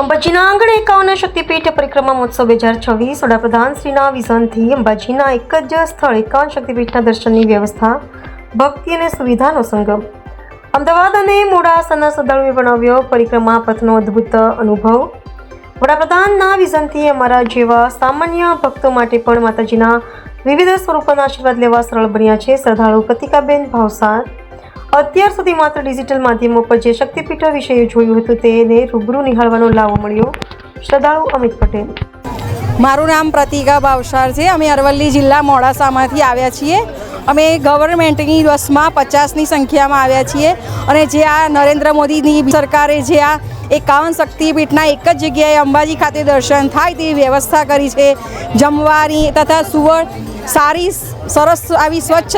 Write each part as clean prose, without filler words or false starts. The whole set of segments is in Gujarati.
અંબાજીના આંગણે 51 શક્તિપીઠ પરિક્રમા મહોત્સવ 2026 વડાપ્રધાન શ્રીના વિઝનથી અંબાજીના એક જ સ્થળ 51 શક્તિપીઠના દર્શનની વ્યવસ્થા, ભક્તિ અને સુવિધાનો સંગમ. અમદાવાદ અને મોડાસાના શ્રદ્ધાળુઓએ બનાવ્યો પરિક્રમા પથનો અદ્ભુત અનુભવ. વડાપ્રધાનના વિઝનથી અમારા જેવા સામાન્ય ભક્તો માટે પણ માતાજીના વિવિધ સ્વરૂપોના આશીર્વાદ લેવા સરળ બન્યા છે. શ્રદ્ધાળુ પ્રતિકાબેન ભાવસાર અત્યાર સુધી માત્ર ડિજિટલ માધ્યમો પર જે શક્તિપીઠો વિશે જોયું હતું તેને રૂબરૂ નિહાળવાનો લાવો મળ્યો. શ્રદ્ધાળુ અમિત પટેલ. મારું નામ પ્રતિકા ભાવસાર છે. અમે અરવલ્લી જિલ્લા મોડાસામાંથી આવ્યા છીએ. અમે ગવર્મેન્ટની બસમાં 50ની સંખ્યામાં આવ્યા છીએ અને જે આ નરેન્દ્ર મોદીની સરકારે જે આ 51 શક્તિપીઠના એક જ જગ્યાએ અંબાજી ખાતે દર્શન થાય તેવી વ્યવસ્થા કરી છે. જમવાની તથા સારી સરસ આવી સ્વચ્છ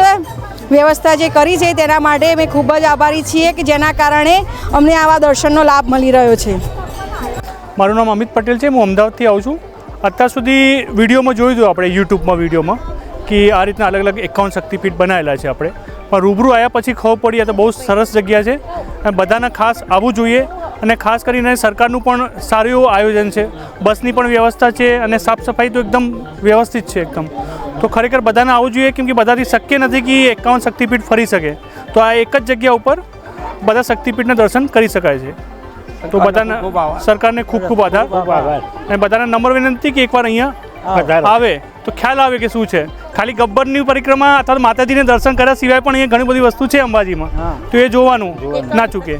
વ્યવસ્થા જે કરી છે તેના માટે અમે ખૂબ જ આભારી છીએ કે જેના કારણે અમને આવા દર્શનનો લાભ મળી રહ્યો છે. મારું નામ અમિત પટેલ છે. હું અમદાવાદથી આવું છું. અત્યાર સુધી વિડીયોમાં જોયું હતું આપણે યુટ્યુબમાં વિડીયોમાં કે આ રીતના અલગ અલગ 51 શક્તિપીઠ બનાવેલા છે આપણે, પણ રૂબરૂ આવ્યા પછી ખબર પડી આ તો બહુ સરસ જગ્યા છે અને બધાને ખાસ આવવું જોઈએ. અને ખાસ કરીને સરકારનું પણ સારું એવું આયોજન છે. બસની પણ વ્યવસ્થા છે અને સાફ સફાઈ તો એકદમ વ્યવસ્થિત છે એકદમ. તો ખરેખર બધાને આવવું જોઈએ કેમ કે બધાથી શક્ય નથી કે 51 શક્તિપીઠ ફરી શકે. તો આ એક જ જગ્યા ઉપર બધા શક્તિપીઠના દર્શન કરી શકાય છે. તો બધાને સરકારને ખૂબ ખૂબ આભાર અને બધાને નમ્ર વિનંતી કે એકવાર અહીંયા આવે તો ખ્યાલ આવે કે શું છે. ખાલી ગબ્બરની પરિક્રમા અથવા માતાજીને દર્શન કર્યા સિવાય પણ અહીંયા ઘણી બધી વસ્તુ છે અંબાજીમાં, તો એ જોવાનું ના ચૂકે.